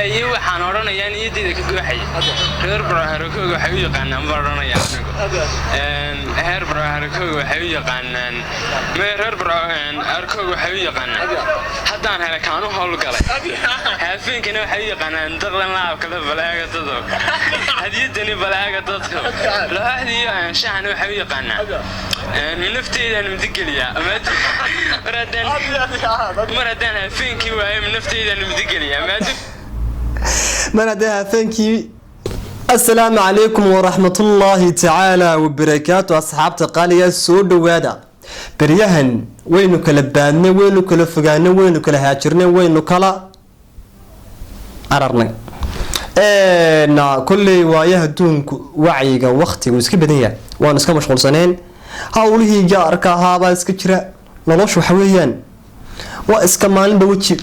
أي وحن ورانا يعني يدي كده حي غير برهركوج وحيوي قانا مبرنا يعني هير برهركوج وحيوي قانا ما غير برهن أركوج وحيوي قانا حتى أنا كانوا هالو كله هافين كانوا حيوي قانا انتقلنا نلعب كله بلاغة تدق هذه الدنيا بلاغة تدق لا هذه شحن وحيوي قانا من نفتي أنا متقليا مردان هافين كي وهاي من نفتي أنا متقليا مرحبا ثانكي السلام عليكم ورحمة الله تعالى وبركاته أصحاب قالية سود وهذا بريهن وينو كلا بادنا وينو كلا فقانا وينو كلا هاجرنا وينو كلا عررنا نا كل وايه دون وعيقا وقتي وسكي بدنيا وانا اسكا مشغول سنين هاوليه جاركا هابا اسكا جرا نلوش وحويان واسكا مالين بوجي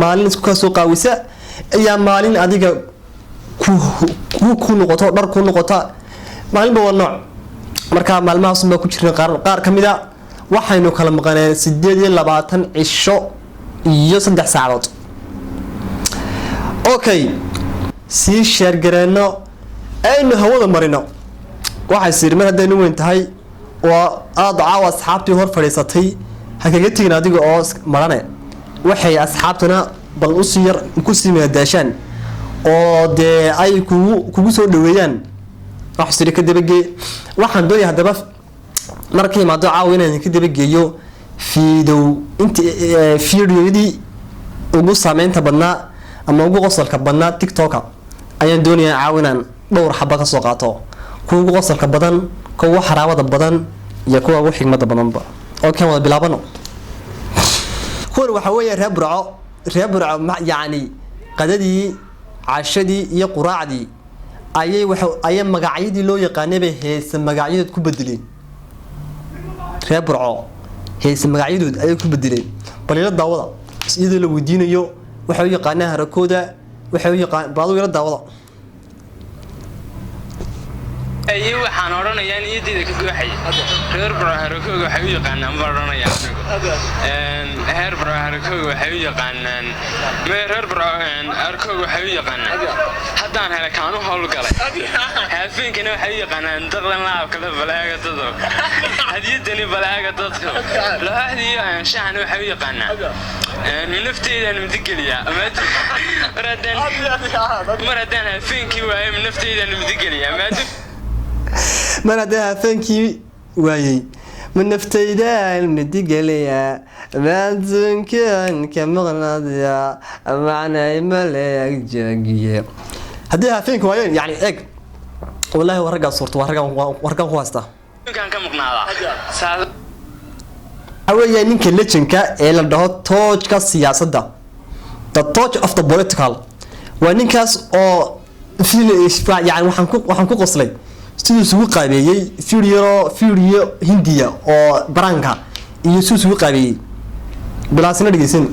maalin isku ka soo qaawisa ayaa maalin adiga ku noqoto dhar ku noqota maalin waa nooc marka maalmahaas ma ku jireen qaar kamida waxaynu kala maqaneen 28 cisho iyo 3 saacadood okay si share gareeno aynu hawada marino waxay siirmar hadaynu weyn tahay waa aad caawa asxaabtii hor fadhiisatay ha kaga tigin adiga oo marane waxay asxaabtana bal u sii yar ku simeedashan oo de ay kugu soo dhaweeyaan wax sida ka dabagay waxaan doonay hadaba markii ma daaw inaan ka dabageeyo fiidiyoyadii ugu saameynta badnaa ama ugu qosolka badnaa TikTok ayaan doonayaa caawinaan dhowr xabba ka soo qaato kuwa ugu qosolka badan kuwa xaraawada badan iyo kuwa ugu xigmada badanba oo kan wada bilaabano كون وحوي ربرع يعني قددي عشدي يا قراعدي أي مقاعيدي لو يقاني به هيس مقاعيد كبدلين ربرع هيس مقاعيد أي كبدلين بليل الدعوة إذا لو دين يو وحوي قانها ركودة وحوي بعضو يرد دعوة أي وحن ورانا يعني يدي كده حي غير برهركوج وحيوي قانا مبرنا يعني هير برهركوج وحيوي قانا ما غير برهن أركوج وحيوي قانا حتى أنا كانوا هالو كله هافين كانوا حيوي قانا انتقلنا نلعب كله بلاغة تدق هذه الدنيا بلاغة تدق لا هذه شحن وحيوي قانا من نفتي أنا متقليا مردان هافين كي وهاي من نفتي أنا متقليا مرحبا ثانكي وايي من نفتيدا المدقليا ما تنكن كمغناضيا معنا ملاك جاقية هديها فينك وايين يعني اك والله ورقة صورته ورقة خواسته كان كمغناضا أولا نينك ليتشنكا إلا ده توج كالسياسة ده the touch of the political ونينكاس أو يعني وحنكو قصلي sidoo suuq qaabiyay fiiriyo hindiya oo baranka iyo suuq qaabiyay bilaasna dhigeysan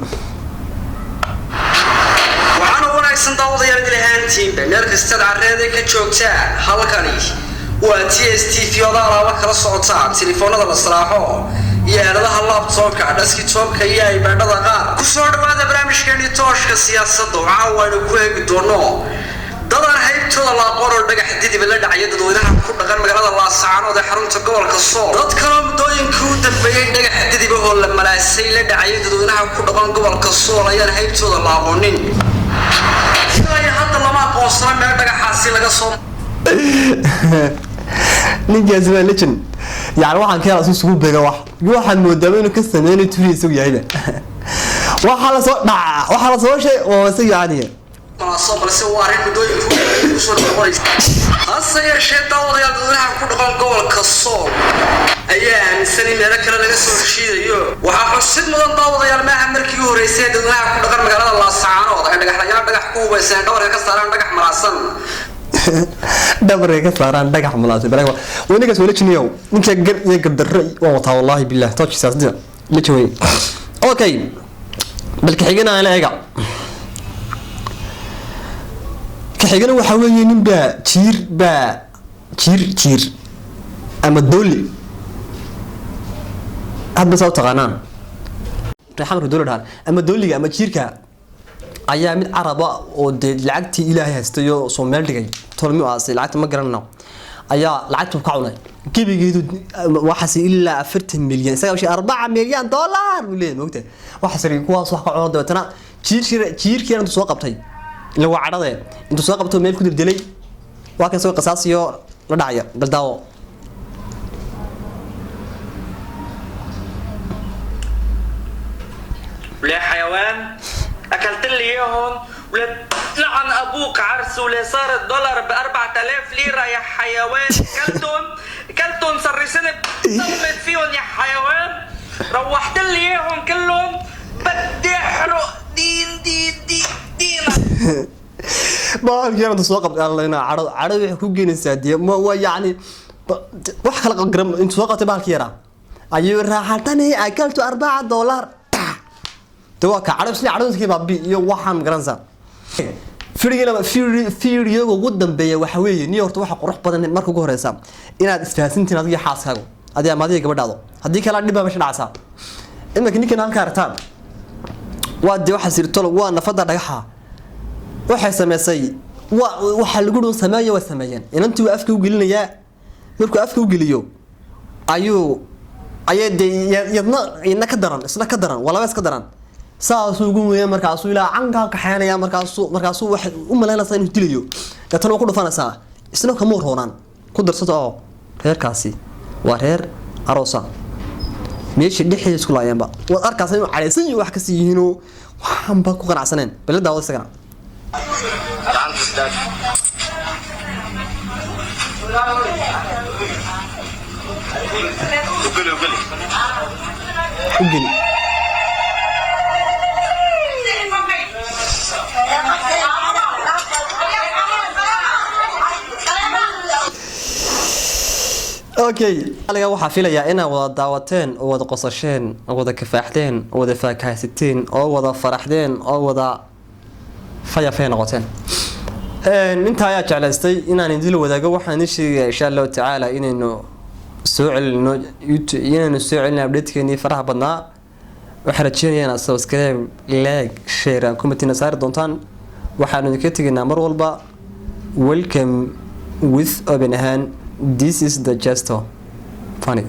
waxaan u wanaagsan daawadayaal ilahantiin meel kasta careed ka joogta halkani waa TSTV oda alaaba kala socota telefoonada la salaaxo iyo aaladaha laptopka desktopka iyo iPad-da qaar ku soo dhawaada barnaamijkeeni tooshka siyaasadda waxa waynu ku eegi doonaa dadar haybtooda la aqoon dhagax didib la dhacay dadweynaha ku dhaqan magaalada Laascaanood ee xarunta gobolka Sool dad kale mudooyinka u dambeeyay dhagax didib oo la malaasay la dhacay dadweynaha ku dhaqan gobolka Sool ayaan haybtooda la aqoonin ilaa hadda lama aqoonsan meel dhagaxaasi laga soo ninkaas waa legend يعني waxaan ka soo suuq beega waxaan moodaa inuu ka sameeyay turiiso yahay waxa la soo shay oo si yaaniye مناصب بس هو عارف بدوي يوصل للقرية هسه يا شيخ داود يا دولها كل قول كالصوم أيام السنة اللي ذكر لنا سوى الشيء يو وححسد مدن داود يا الماء مركي ورئيسي دولها كل مقالة الله سعانه وضع نجح رجال نجح قوة سنة دور هيك صار نجح مراسم دبر هيك صار نجح مراسم بلاك ونيجي سوي لك نيو نيجي يقدر الرأي والله والله بالله توش ساسدنا ليشوي أوكي بالكحيجنا أنا أجا كحيجنا وحوي نبى تير أما الدولي هذا صوت غنان رحمة الدولة هذا أما الدولي أما تير كا ayaa mid caraba oo de lacagtii ilaahay haystayo Soomaali dhigay tolmi aasay lacagta ma garanayno ayaa lacagtu ka cunay gibigeedu waxaas ilaa 40 milyan isaga wixii 4 milyan dollar wileen waqti waxaas kuwaas wax ka cuno dootana jiirkiina intuu soo qabtay la wacdade intuu soo qabto meel ku dilay waa kan soo qasaasiyo la dhacaya daldaawo ولا حيوان اكلت لي اياهم ولا لعن ابوك عرس ولا صار الدولار ب 4000 ليره يا حيوان كلتهم سرسني صمت فيهم يا حيوان روحت لي اياهم كلهم بدي احرق دين ما كان سوق الله هنا عرض ku geynaysaa diye ma yaani wax kala qagram inta soo qabtay baalkii yara ayuu raaxatani akaltu 4 dollar توقع عرب سنة عرض كيف أبي يو واحد مقرنزا فيريو قدام بيا وحوي نيويورك واحد روح بدن مركو جوهر إنسان إن استفاسنتين هذه حاس هاو هذه ما ذي قبل هذا هذيك لا نبى مش نعسى إما كني كنا نكارتان وادي واحد سير طلع وانا فضل ريحة واحد سماسي واحد يقولون سماية والسمايين إن أنتوا أفكوا قلنا يا مركو أفكوا قليو أيو دي يدنا إنك كدران إسنا كدران ولا بس كدران saasuu ugu weeyay markaas uu ilaa canka ka xaanaya markaas wax u maleynaysa inuu dilayo dadana ku dhufanaysa isna kama roonaan ku darsato reerkaasi waa reer aroosa meeshii dhixii isku laayanba wad arkaas inuu calaysan yahay wax ka sii yihiin waxaan ba ku qanacsaneen bal daawada isagana وقل اوكي aniga waxa filayaa inaa wada daawateen oo wada qosasheen oo wada kafaaxdeen oo wada faakahaysateen oo wada faraxdeen oo wada fayafeen noqoteen inta ayaa jeclaystay inaan idin wadaago waxaan sheegay insha Allah taala inaynu soo celino YouTube inaynu soo celino update-keeni faraha badnaa waxaan rajeynayaa subscribe like share and comment ina saar doontaan waxaan idinka tegaynaa mar walba welcome with open hand. This is the gesture. Funny.